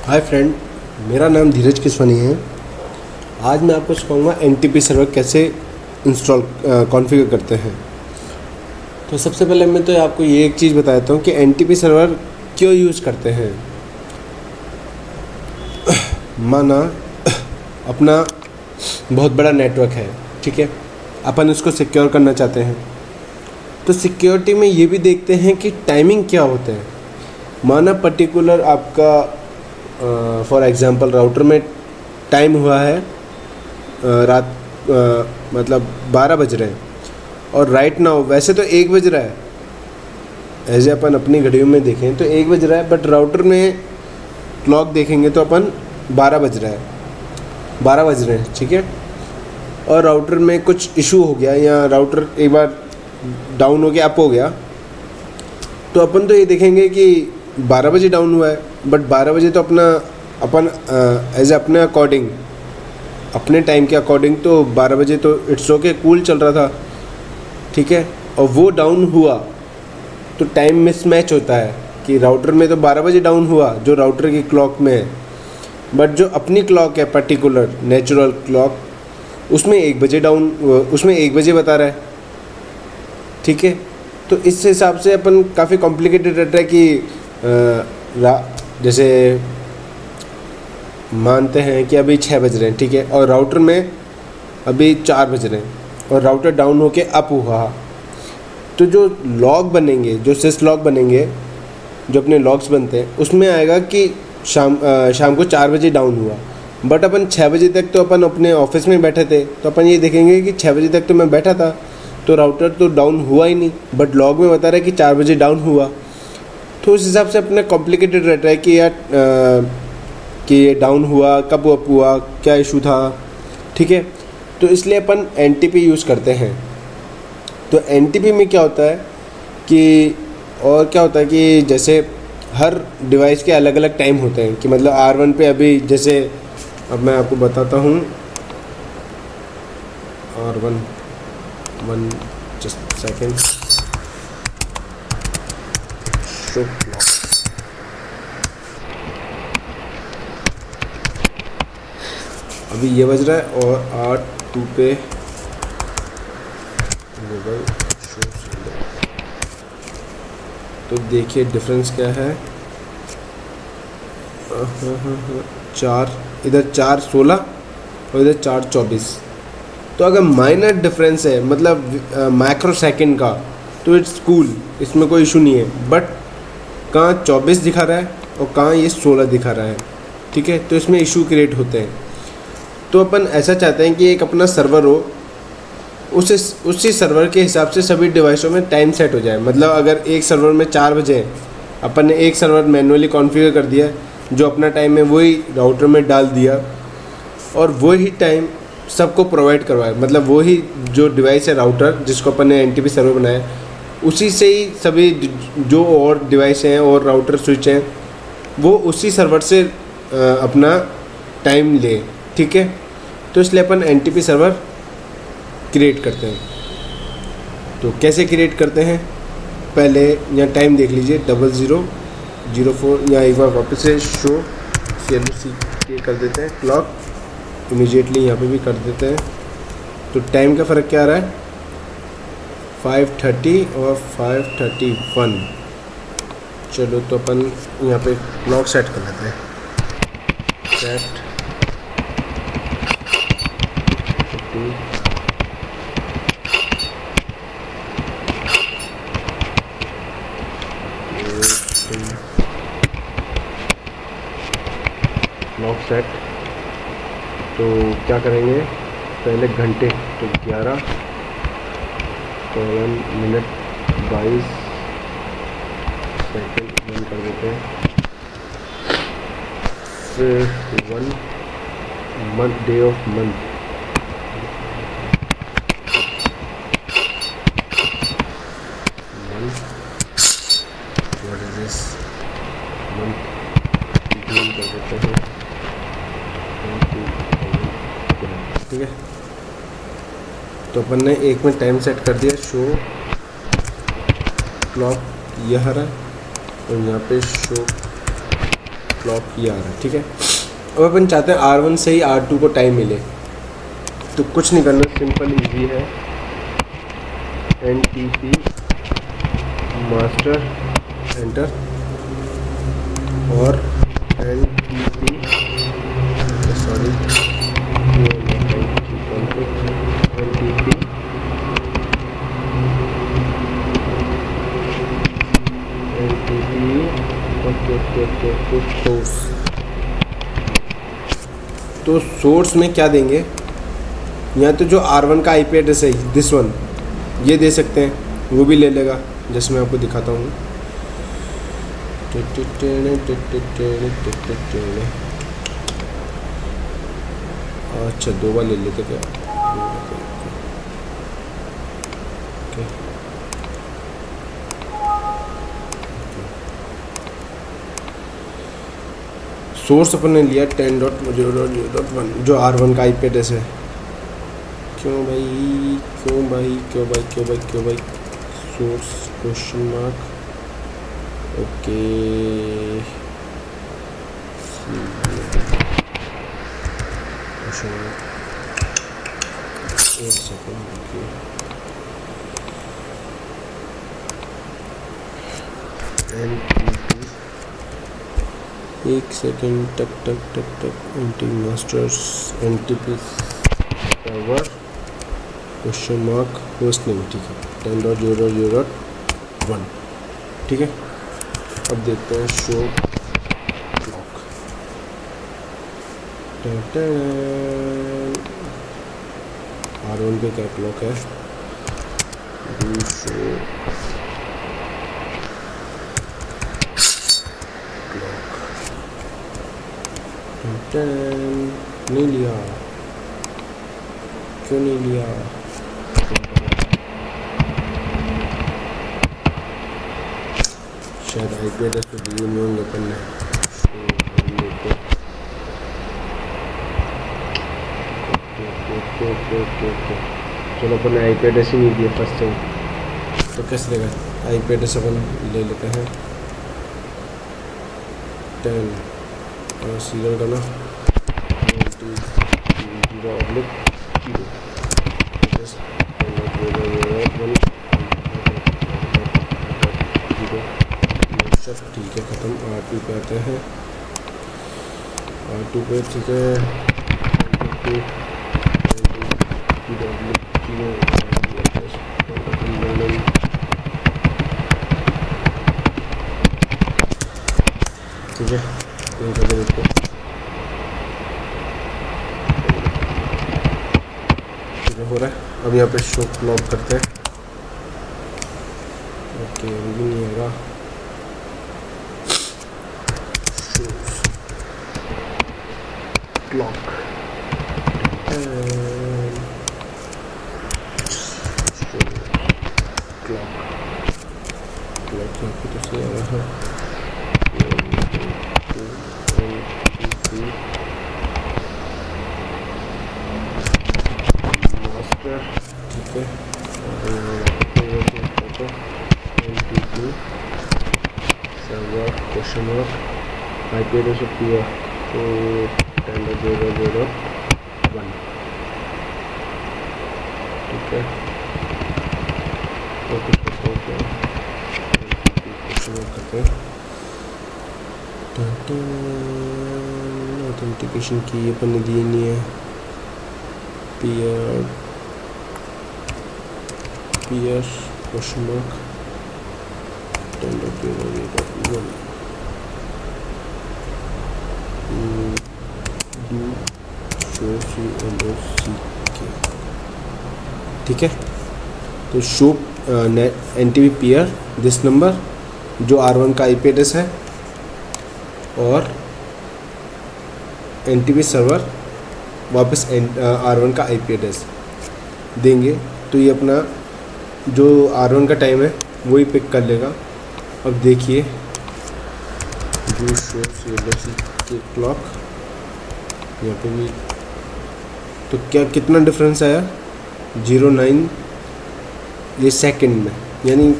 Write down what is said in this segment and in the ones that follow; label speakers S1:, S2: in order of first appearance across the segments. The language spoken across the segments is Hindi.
S1: हाय फ्रेंड, मेरा नाम धीरज किसवानी है। आज मैं आपको सिखाऊंगा एनटीपी सर्वर कैसे इंस्टॉल कॉन्फ़िगर करते हैं। तो सबसे पहले मैं तो आपको ये एक चीज़ बताता हूँ कि एनटीपी सर्वर क्यों यूज़ करते हैं। माना अपना बहुत बड़ा नेटवर्क है, ठीक है, अपन उसको सिक्योर करना चाहते हैं, तो सिक्योरिटी में ये भी देखते हैं कि टाइमिंग क्या होता है। माना पर्टिकुलर आपका फॉर एग्ज़ाम्पल राउटर में टाइम हुआ है रात मतलब 12 बज रहे हैं और राइट नाउ वैसे तो 1 बज रहा है, ऐसे अपन अपनी घड़ियों में देखें तो 1 बज रहा है, बट राउटर में क्लॉक देखेंगे तो अपन 12 बज रहा है, 12 बज रहे हैं, ठीक है। और राउटर में कुछ इशू हो गया या राउटर एक बार डाउन हो गया, अप हो गया, तो अपन तो ये देखेंगे कि 12 बजे डाउन हुआ है, बट 12 बजे तो अपन एज अपने अकॉर्डिंग, अपने टाइम के अकॉर्डिंग तो 12 बजे तो इट्स ओके, कूल चल रहा था, ठीक है। और वो डाउन हुआ तो टाइम मिसमैच होता है कि राउटर में तो 12 बजे डाउन हुआ जो राउटर की क्लॉक में है, बट जो अपनी क्लॉक है पर्टिकुलर नेचुरल क्लॉक उसमें 1 बजे डाउन, उसमें 1 बजे बता रहा है, ठीक है। तो इस हिसाब से अपन काफ़ी कॉम्प्लिकेटेड रहता है कि जैसे मानते हैं कि अभी 6 बज रहे हैं, ठीक है, और राउटर में अभी 4 बज रहे हैं और राउटर डाउन होके अप हुआ, तो जो लॉग बनेंगे, जो सिस लॉग बनेंगे, जो अपने लॉग्स बनते हैं, उसमें आएगा कि शाम को 4 बजे डाउन हुआ, बट अपन 6 बजे तक तो अपन अपने ऑफिस में बैठे थे, तो अपन ये देखेंगे कि 6 बजे तक तो मैं बैठा था, तो राउटर तो डाउन हुआ ही नहीं, बट लॉग में बता रहा है कि 4 बजे डाउन हुआ। तो उस हिसाब से अपना कॉम्प्लिकेटेड रहता है कि यार कि ये डाउन हुआ, कब अप हुआ, क्या इशू था, ठीक है। तो इसलिए अपन एनटीपी यूज़ करते हैं। तो एनटीपी में क्या होता है कि, और क्या होता है कि जैसे हर डिवाइस के अलग अलग टाइम होते हैं कि मतलब R1 पे अभी जैसे, अब मैं आपको बताता हूँ R1 1 just second, show clock, अभी ये बज रहा है और R2 पे मोबाइल शो सिंबल, तो देखिए डिफरेंस क्या है। 4 इधर 4:16 और इधर 4:24, तो अगर माइनर डिफरेंस है मतलब माइक्रो सेकेंड का, तो इट्स कूल, इसमें कोई इशू नहीं है। बट कहाँ 24 दिखा रहा है और कहाँ ये 16 दिखा रहा है, ठीक है, तो इसमें इशू क्रिएट होते हैं। तो अपन ऐसा चाहते हैं कि एक अपना सर्वर हो, उसी सर्वर के हिसाब से सभी डिवाइसों में टाइम सेट हो जाए। मतलब अगर एक सर्वर में 4 बजे है, अपन ने एक सर्वर मैनुअली कॉन्फ़िगर कर दिया, जो अपना टाइम है वही राउटर में डाल दिया और वही टाइम सबको प्रोवाइड करवाए। मतलब वही जो डिवाइस है राउटर जिसको अपन ने एनटीपी सर्वर बनाया, उसी से ही सभी जो और डिवाइस हैं और राउटर स्विच हैं वो उसी सर्वर से अपना टाइम ले, ठीक है। तो इसलिए अपन एनटीपी सर्वर क्रिएट करते हैं। तो कैसे क्रिएट करते हैं, पहले यहाँ टाइम देख लीजिए 0004, यहाँ एक बार वापस से शो CLC कर देते हैं, क्लॉक इमीडिएटली यहाँ पे भी कर देते हैं। तो टाइम का फ़र्क क्या आ रहा है, 5:30 और 5:31। चलो तो अपन यहाँ पे क्लॉक सेट कर लेते हैं, सेट 50 क्लॉक सेट। तो क्या करेंगे, पहले घंटे, तो 11 मिनट 22 सेकेंड बंद कर देते हैं। फिर 1 month, day of month, what is this month, June कर देते हैं, ठीक है। तो अपन ने एक में टाइम सेट कर दिया, शो क्लॉक यह रहा और यहाँ पे शो क्लॉक ये आ रहा है, ठीक है। अब अपन चाहते हैं R1 से ही R2 को टाइम मिले, तो कुछ नहीं करना, सिंपल इजी है। NTP मास्टर एंटर और NTP सॉरी सोर्स। तो सोर्स में क्या देंगे, या तो जो R1 का IP एड्रेस है दिस वन, ये दे सकते हैं, वो भी ले लेगा, जैसे मैं आपको दिखाता हूँ। अच्छा 2 बार ले लेते क्या, सोर्स अपन ने लिया 10.0.0.1 जो R1 का IP एड्रेस है। क्यों भाई सोर्स क्वेश्चन मार्क, ओके एक सेकेंड, एक सेकेंड, टक anti masters NTP server question mark host name, ठीक है 10.0.0.1, ठीक है। अब देखते हैं शो क्लॉक, R1 पे क्या क्लॉक है, डू शो नहीं लिया, क्यों नहीं लिया, शायद IP एड्रेस तो दिए नहीं होंगे अपन ने। चलो अपन ने IP एड्रेस ही नहीं दिया फर्स्ट टाइम, तो कैसे देगा, IP एड्रेस अपन ले लेते हैं 10 सीरियल का ना 0/0 ठीक है, ख़त्म। R2 पे आते हैं, R2 पे ठीक है, ठीक है, देखो हो रहा है। अब यहाँ पे शो क्लॉक करते हैं, ओके वो भी नहीं होगा, क्लॉक क्लॉक यहाँ पे तो सही आ रहा है, ठीक है, server question mark IP address किया तो 10.0.0.1, ठीक है। तो कुछ क्वेश्चन मार्क करते हैं, ऑथेंटिकेशन की अपन ने दी नहीं है, peer question mark 10.0.0.1 do show CLOCK, ठीक है। तो show NTP peer this number जो R1 का IP एड्रेस है, और NTP सर्वर वापस R1 का IP एड्रेस देंगे, तो ये अपना जो R1 का टाइम है वही पिक कर लेगा। अब देखिए जो शो CLOCK क्लॉक यहाँ पे भी, तो क्या कितना डिफरेंस आया 0.9 ये सेकंड में, यानी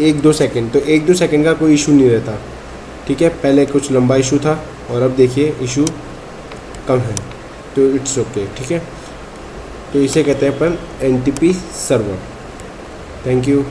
S1: 1-2 सेकंड, तो 1-2 सेकंड का कोई इशू नहीं रहता, ठीक है, पहले कुछ लंबा इशू था और अब देखिए इशू कम है, तो इट्स ओके। ठीक है, तो इसे कहते हैं अपन NTP सर्वर। Thank you.